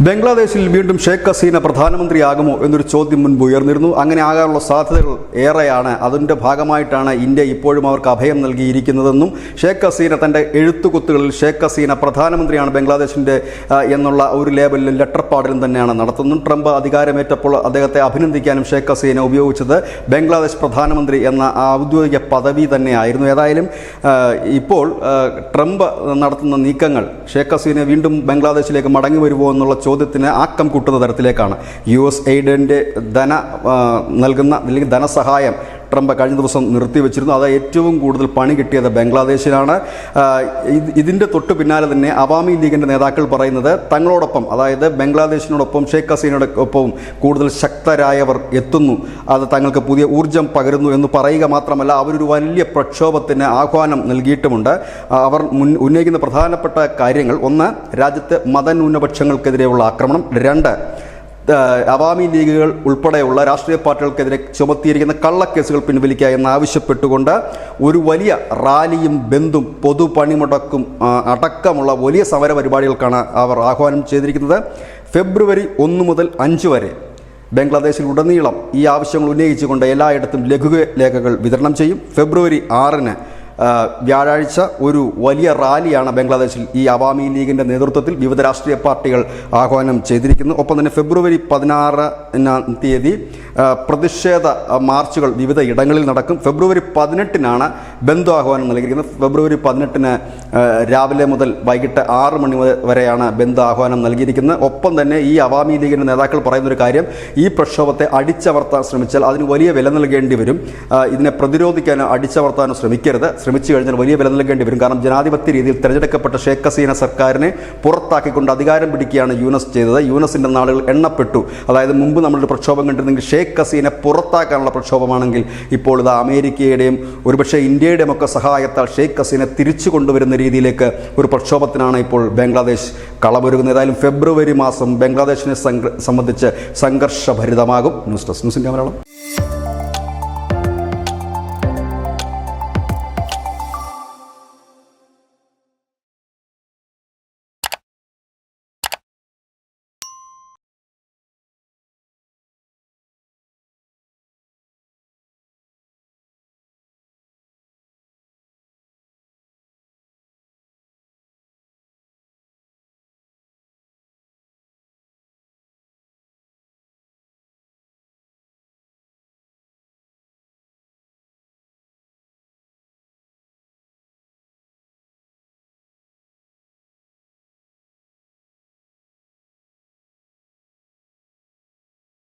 ബംഗ്ലാദേശിൽ വീണ്ടും ഷേഖ് ഹസീന പ്രധാനമന്ത്രിയാകുമോ എന്നൊരു ചോദ്യം മുൻപ് ഉയർന്നിരുന്നു. അങ്ങനെ ആകാനുള്ള സാധ്യതകൾ ഏറെയാണ്. അതിൻ്റെ ഭാഗമായിട്ടാണ് ഇന്ത്യ ഇപ്പോഴും അവർക്ക് അഭയം നൽകിയിരിക്കുന്നതെന്നും ഷേഖ് ഹസീന തൻ്റെ എഴുത്തുകുത്തുകളിൽ ഷേഖ് ഹസീന പ്രധാനമന്ത്രിയാണ് ബംഗ്ലാദേശിൻ്റെ എന്നുള്ള ഒരു ലേബലിലും ലെറ്റർപാടിലും തന്നെയാണ് നടത്തുന്നത്. ട്രംപ് അധികാരമേറ്റപ്പോൾ അദ്ദേഹത്തെ അഭിനന്ദിക്കാനും ഷേഖ് ഹസീന ഉപയോഗിച്ചത് ബംഗ്ലാദേശ് പ്രധാനമന്ത്രി എന്ന ഔദ്യോഗിക പദവി തന്നെയായിരുന്നു. ഏതായാലും ഇപ്പോൾ ട്രംപ് നടത്തുന്ന നീക്കങ്ങൾ ഷേഖ് ഹസീന വീണ്ടും ബംഗ്ലാദേശിലേക്ക് മടങ്ങി വരുമോ എന്നുള്ള ചോദ്യത്തിന് ആക്കം കൂട്ടുന്ന തരത്തിലേക്കാണ്. USAID നൽകുന്ന അല്ലെങ്കിൽ ധനസഹായം ട്രംപ് കഴിഞ്ഞ ദിവസം നിർത്തിവെച്ചിരുന്നു. അത് ഏറ്റവും കൂടുതൽ പണി കിട്ടിയത് ബംഗ്ലാദേശിലാണ്. ഇതിൻ്റെ തൊട്ട് പിന്നാലെ തന്നെ അവാമി ലീഗിൻ്റെ നേതാക്കൾ പറയുന്നത് തങ്ങളോടൊപ്പം, അതായത് ബംഗ്ലാദേശിനോടൊപ്പം ഷേഖ് ഹസീനയോടൊപ്പം കൂടുതൽ ശക്തരായവർ എത്തുന്നു, അത് തങ്ങൾക്ക് പുതിയ ഊർജം പകരുന്നു എന്ന് പറയുക മാത്രമല്ല, അവരൊരു വലിയ പ്രക്ഷോഭത്തിന് ആഹ്വാനം നൽകിയിട്ടുമുണ്ട്. അവർ ഉന്നയിക്കുന്ന പ്രധാനപ്പെട്ട കാര്യങ്ങൾ: ഒന്ന്, രാജ്യത്ത് മതന്യൂനപക്ഷങ്ങൾക്കെതിരെയുള്ള ആക്രമണം; രണ്ട്, അവാമി ലീഗുകൾ ഉൾപ്പെടെയുള്ള രാഷ്ട്രീയ പാർട്ടികൾക്കെതിരെ ചുമത്തിയിരിക്കുന്ന കള്ളക്കേസുകൾ പിൻവലിക്കുക എന്നാവശ്യപ്പെട്ടുകൊണ്ട് ഒരു വലിയ റാലിയും ബന്ധും പൊതുപണിമുടക്കും അടക്കമുള്ള വലിയ സമര പരിപാടികൾക്കാണ് അവർ ആഹ്വാനം ചെയ്തിരിക്കുന്നത്. ഫെബ്രുവരി 1 മുതൽ 5 വരെ ബംഗ്ലാദേശിൽ ഉടനീളം ഈ ആവശ്യങ്ങൾ ഉന്നയിച്ചുകൊണ്ട് എല്ലായിടത്തും ലഘുലേഖകൾ വിതരണം ചെയ്യും. ഫെബ്രുവരി 6 വ്യാഴാഴ്ച ഒരു വലിയ റാലിയാണ് ബംഗ്ലാദേശിൽ ഈ അവാമി ലീഗിൻ്റെ നേതൃത്വത്തിൽ വിവിധ രാഷ്ട്രീയ പാർട്ടികൾ ആഹ്വാനം ചെയ്തിരിക്കുന്നു. ഒപ്പം തന്നെ ഫെബ്രുവരി 16 പ്രതിഷേധ മാർച്ചുകൾ വിവിധ ഇടങ്ങളിൽ നടക്കും. ഫെബ്രുവരി 18 ബന്ദ് ആഹ്വാനം നൽകിയിരിക്കുന്നത്. ഫെബ്രുവരി 18 രാവിലെ മുതൽ വൈകിട്ട് 6 മണി വരെയാണ് ബന്ദ് ആഹ്വാനം നൽകിയിരിക്കുന്നത്. ഒപ്പം തന്നെ ഈ അവാമി ലീഗിൻ്റെ നേതാക്കൾ പറയുന്നൊരു കാര്യം: ഈ പ്രക്ഷോഭത്തെ അടിച്ചമർത്താൻ ശ്രമിച്ചാൽ അതിന് വലിയ വില നൽകേണ്ടി വരും. ഇതിനെ പ്രതിരോധിക്കാനോ അടിച്ചമർത്താനോ ശ്രമിച്ചു കഴിഞ്ഞാൽ വലിയ വില നൽകേണ്ടി വരും. കാരണം ജനാധിപത്യ രീതിയിൽ തിരഞ്ഞെടുക്കപ്പെട്ട ഷേഖ് ഹസീന സർക്കാരിനെ പുറത്താക്കിക്കൊണ്ട് അധികാരം പിടിക്കുകയാണ് യൂനസ് ചെയ്തത്. യൂനസിൻ്റെ നാളുകൾ എണ്ണപ്പെട്ടു. അതായത് മുമ്പ് നമ്മളൊരു പ്രക്ഷോഭം കണ്ടിരുന്നെങ്കിൽ ഷേഖ് ഹസീനെ പുറത്താക്കാനുള്ള പ്രക്ഷോഭമാണെങ്കിൽ ഇപ്പോൾ ഇത് അമേരിക്കയുടെയും ഒരുപക്ഷെ ഇന്ത്യയുടെയും ഒക്കെ സഹായത്താൽ ഷേഖ് ഹസീനെ തിരിച്ചു കൊണ്ടുവരുന്ന രീതിയിലേക്ക് ഒരു പ്രക്ഷോഭത്തിനാണ് ഇപ്പോൾ ബംഗ്ലാദേശ് കളമൊരുങ്ങുന്നത്. ഏതായാലും ഫെബ്രുവരി മാസം ബംഗ്ലാദേശിനെ സംബന്ധിച്ച് സംഘർഷഭരിതമാകും. News desk news India Malayalam.